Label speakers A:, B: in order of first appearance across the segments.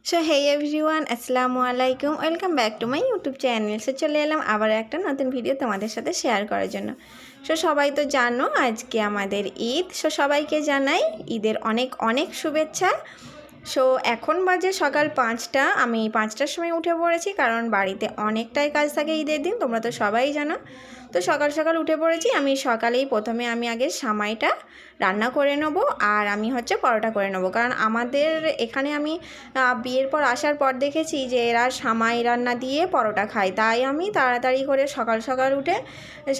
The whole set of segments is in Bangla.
A: সো হে এভরিওয়ান, আসসালামু আলাইকুম। Welcome back to my YouTube channel. So চলে এলাম আবার একটা নতুন ভিডিও তোমাদের সাথে শেয়ার করার জন্য। সো সবাই তো জানো আজকে আমাদের ঈদ। সো সবাইকে জানাই ঈদের অনেক অনেক শুভেচ্ছা। সো এখন বাজে সকাল 5টা। আমি 5টার সময় উঠে পড়েছি, কারণ বাড়িতে অনেকটাই কাজ থাকে ঈদের দিন, তোমরা তো সবাই জানো। তো সকাল সকাল উঠে পড়েছি। আমি সকালেই প্রথমে আগে সামাইটা রান্না করে নেব, আর আমি পরোটা করে নেব, কারণ আমাদের এখানে আমি বিয়ের পর আসার পর দেখেছি যে এরা সামাই রান্না দিয়ে পরোটা খায়। তাই আমি তাড়াতাড়ি করে সকাল সকাল উঠে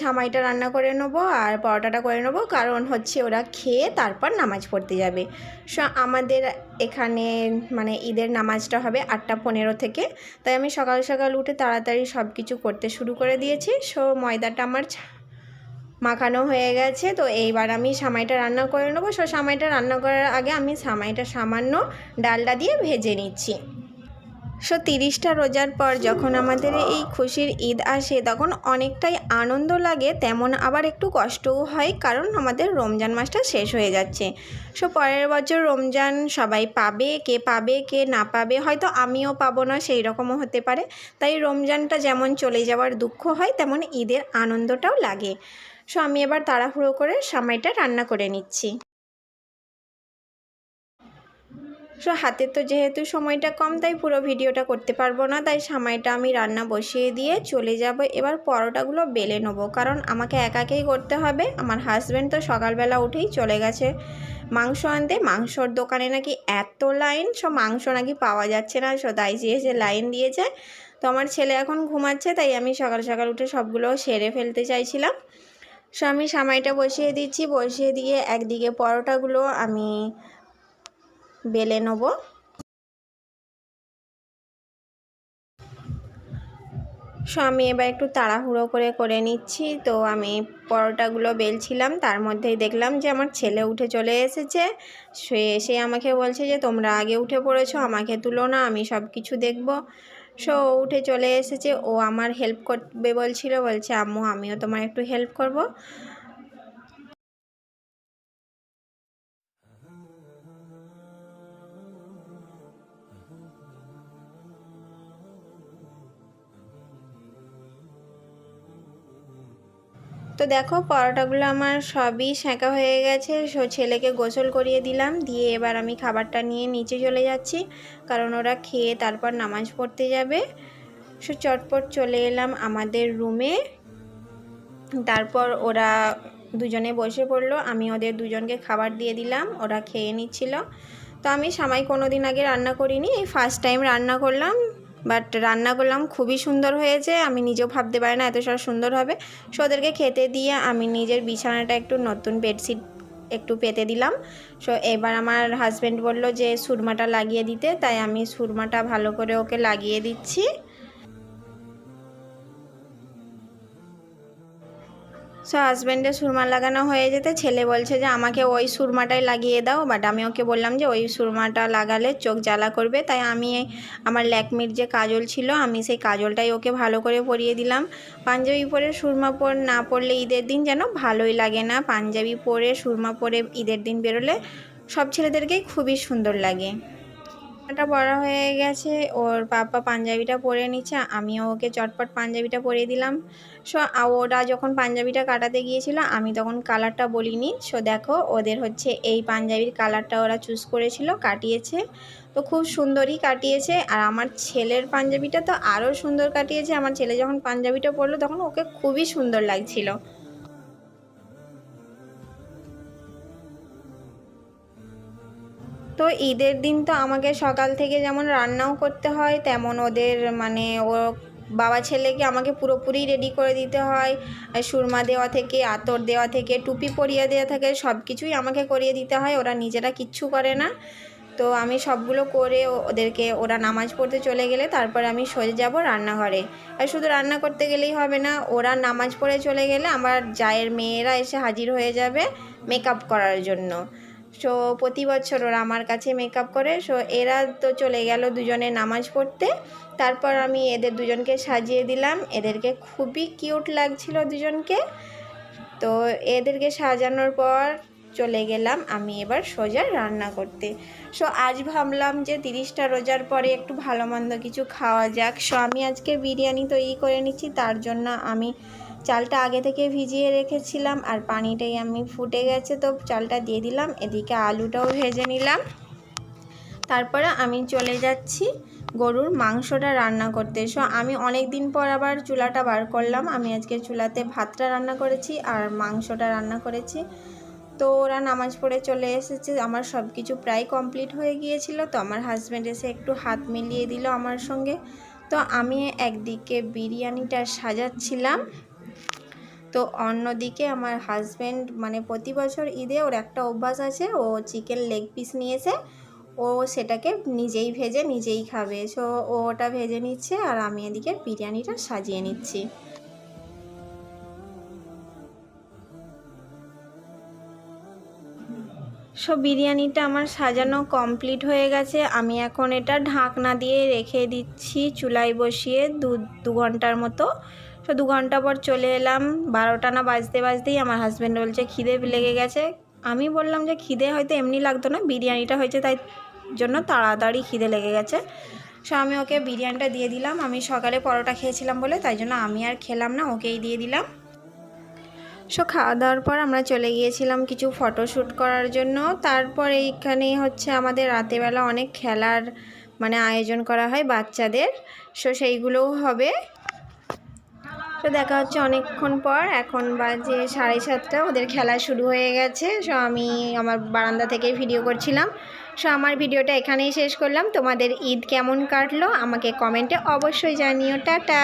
A: সামাইটা রান্না করে নেব আর পরোটাটা করে নেব, কারণ ওরা খেয়ে তারপর নামাজ পড়তে যাবে। সো আমাদের এখানে ঈদের নামাজটা হবে 8:15 থেকে, তাই আমি সকাল সকাল উঠে তাড়াতাড়ি সব কিছু করতে শুরু করে দিয়েছি। সো ময়দাটা আমার মাখানো হয়ে গেছে। তো এইবার আমি সামাইটা রান্না করে নেবো। সো সামাইটা রান্না করার আগে আমি সামাইটা সামান্য ডালডা দিয়ে ভেজে নিচ্ছি। সো 30টা রোজার পর যখন আমাদের এই খুশির ঈদ আসে, তখন অনেকটাই আনন্দ লাগে, তেমন আবার একটু কষ্টও হয়, কারণ আমাদের রমজান মাসটা শেষ হয়ে যাচ্ছে। সো পরের বছর রমজান সবাই পাবে কে না পাবে, হয়তো আমিও পাবো না, সেই রকমও হতে পারে। তাই রমজানটা যেমন চলে যাওয়ার দুঃখ হয়, তেমন ঈদের আনন্দটাও লাগে। সো আমি এবার তাড়াহুড়ো করে সামাইটা রান্না করে নিচ্ছি। সো হাতে তো যেহেতু সময়টা কম, তাই পুরো ভিডিওটা করতে পারবো না, তাই সামাইটা আমি রান্না বসিয়ে দিয়ে চলে যাব। এবার পরোটাগুলো বেলে নেবো, কারণ আমাকে একাকেই করতে হবে। আমার হাজব্যান্ড তো সকালবেলা উঠেই চলে গেছে মাংস আনতে। মাংসর দোকানে নাকি এত লাইন, মাংস নাকি পাওয়া যাচ্ছে না। তাই যে লাইন দিয়েছে। তো আমার ছেলে এখন ঘুমাচ্ছে, তাই আমি সকাল সকাল উঠে সবগুলো সেরে ফেলতে চাইছিলাম। সো আমি সামাইটা বসিয়ে দিচ্ছি, বসিয়ে দিয়ে একদিকে পরোটাগুলো আমি বেলে নেব। সো আমি এবার একটু তাড়াহুড়ো করে নিচ্ছি। তো আমি পরোটাগুলো বেলছিলাম, তার মধ্যেই দেখলাম যে আমার ছেলে উঠে চলে এসেছে। সে আমাকে বলছে যে তোমরা আগে উঠে পড়েছো, আমাকে তুলো না, আমি সব কিছু দেখব। সো উঠে চলে এসেছে। ও আমার হেল্প করবে বলছে আম্মু আমিও তোমার একটু হেল্প করব। তো দেখো পরোটাগুলো আমার সবই সেঁকা হয়ে গেছে। সো ছেলেকে গোসল করিয়ে দিলাম, দিয়ে এবার আমি খাবারটা নিয়ে নিচে চলে যাচ্ছি, কারণ ওরা খেয়ে তারপর নামাজ পড়তে যাবে। সো চটপট চলে এলাম আমাদের রুমে। তারপর ওরা দুজনে বসে পড়লো, আমি ওদের দুজনকে খাবার দিয়ে দিলাম, ওরা খেয়ে নিচ্ছিল। তো আমি সামাই কোনো দিন আগে রান্না করিনি, এই ফার্স্ট টাইম রান্না করলাম। বাট রান্না করলাম, খুবই সুন্দর হয়েছে। আমি নিজেও ভাবতে পারি না এত সুন্দর হবে। সো ওদেরকে খেতে দিয়ে আমি নিজের বিছানাটা একটু নতুন বেডশিট একটু পেতে দিলাম। সো এবার আমার হাজব্যান্ড বলল যে সুরমাটা লাগিয়ে দিতে, তাই আমি সুরমাটা ভালো করে ওকে লাগিয়ে দিচ্ছি। সো হাজব্যান্ডের সুরমা লাগানো হয়ে যেতে ছেলে বলছে যে আমাকে ওই সুরমাটাই লাগিয়ে দাও, বাট আমি ওকে বললাম যে ওই সুরমাটা লাগালে চোখ জ্বালা করবে। তাই আমি আমার ল্যাকমির যে কাজল ছিল, আমি সেই কাজলটাই ওকে ভালো করে পরিয়ে দিলাম। পাঞ্জাবি পরে সুরমা না পরলে ঈদের দিন যেন ভালোই লাগে না। পাঞ্জাবি পরে সুরমা পরে ঈদের দিন বেরোলে সব ছেলেদেরকেই খুবই সুন্দর লাগে। এটা পরা হয়ে গেছে, ওর পাপা পাঞ্জাবিটা পরে নিচ্ছে, আমিও ওকে চটপট পাঞ্জাবিটা পরিয়ে দিলাম। সো ওরা যখন পাঞ্জাবিটা কাটাতে গিয়েছিল, আমি তখন কালারটা বলিনি। সো দেখো ওদের এই পাঞ্জাবির কালারটা ওরা চুজ করেছিল, কাটিয়েছে। তো খুব সুন্দরই কাটিয়েছে। আর আমার ছেলের পাঞ্জাবিটা তো আরও সুন্দর কাটিয়েছে। আমার ছেলে যখন পাঞ্জাবিটা পরলো তখন ওকে খুবই সুন্দর লাগছিল। তো ঈদের দিন তো আমাকে সকাল থেকে যেমন রান্নাও করতে হয়, তেমন ওদের ও বাবা ছেলেকে আমাকে পুরোপুরি রেডি করে দিতে হয়। সুরমা দেওয়া থেকে, আতর দেওয়া থেকে, টুপি পরিয়ে দেওয়া থেকে সব কিছুই আমাকে করিয়ে দিতে হয়। ওরা নিজেরা কিচ্ছু করে না। তো আমি সবগুলো করে ওরা নামাজ পড়তে চলে গেলে তারপর আমি সোজা যাব রান্নাঘরে। আর শুধু রান্না করতে গেলেই হবে না, ওরা নামাজ পড়ে চলে গেলে আমার জায়ের মেয়েরা এসে হাজির হয়ে যাবে মেকআপ করার জন্য। সো প্রতি বছর ওরা আমার কাছে মেকআপ করে। সো এরা তো চলে গেল দুজনে নামাজ পড়তে। তারপর আমি এদের দুজনকে সাজিয়ে দিলাম। এদেরকে খুবই কিউট লাগছিল দুজনকে। তো এদেরকে সাজানোর পর চলে গেলাম আমি এবার সোজা রান্না করতে। সো আজ ভাবলাম যে 30টা রোজার পরে একটু ভালো মন্দ কিছু খাওয়া যাক। সো আমি আজকে বিরিয়ানি তৈরি করে নিচ্ছি। তার জন্য আমি চালটা আগে থেকে ভিজিয়ে রেখেছিলাম আর পানিটাই আমি ফুটে গেছে, তো চালটা দিয়ে দিলাম। এদিকে আলুটাও ভেজে নিলাম। তারপরে আমি চলে যাচ্ছি গরুর মাংসটা রান্না করতে। সো আমি অনেক দিন পর আবার চুলাটা বার করলাম। আমি আজকে চুলাতে ভাতটা রান্না করেছি আর মাংসটা রান্না করেছি। তো ওরা নামাজ পড়ে চলে এসেছে, আমার সব কিছু প্রায় কমপ্লিট হয়ে গিয়েছিল। তো আমার হাজব্যান্ড এসে একটু হাত মিলিয়ে দিল আমার সঙ্গে। তো আমি একদিকে বিরিয়ানিটা সাজাচ্ছিলাম, তো অন্যদিকে আমার হাজব্যান্ড মানে প্রতি বছর ঈদে ওর একটা অভ্যাস আছে, ও চিকেন লেগ পিস নিয়েছে, ও সেটাকে নিজেই ভেজে নিজেই খাবে। সো ও ওটা ভেজে নিচ্ছে আর আমি এদিকে বিরিয়ানিটা সাজিয়ে নিচ্ছি। সো বিরিয়ানিটা আমার সাজানো কমপ্লিট হয়ে গেছে। আমি এখন এটা ঢাকনা দিয়ে রেখে দিচ্ছি চুলায় বসিয়ে দু ঘন্টার মতো। সো 2 ঘন্টা পর চলে এলাম। 12টা না বাজতে বাজতেই আমার হাজব্যান্ড বলছে খিদে লেগে গেছে। আমি বললাম যে খিদে হয়তো এমনি লাগতো না, বিরিয়ানিটা হয়েছে তাই জন্য তাড়াতাড়ি খিদে লেগে গেছে। সো আমি ওকে বিরিয়ানিটা দিয়ে দিলাম। আমি সকালে পরোটা খেয়েছিলাম বলে তাই জন্য আমি আর খেলাম না, ওকেই দিয়ে দিলাম। সো খাওয়া দাওয়ার পর আমরা চলে গিয়েছিলাম কিছু ফটোশ্যুট করার জন্য। তারপর এইখানে হচ্ছে আমাদের রাতেরবেলা অনেক খেলার মানে আয়োজন করা হয় বাচ্চাদের। সো সেইগুলোও হবে। তো দেখা হচ্ছে অনেকক্ষণ পর। এখন বাজে 7:30, ওদের খেলা শুরু হয়ে গেছে। সো আমি আমার বারান্দা থেকেই ভিডিও করছিলাম। সো আমার ভিডিওটা এখানেই শেষ করলাম। তোমাদের ঈদ কেমন কাটলো আমাকে কমেন্টে অবশ্যই জানিও। টাটা।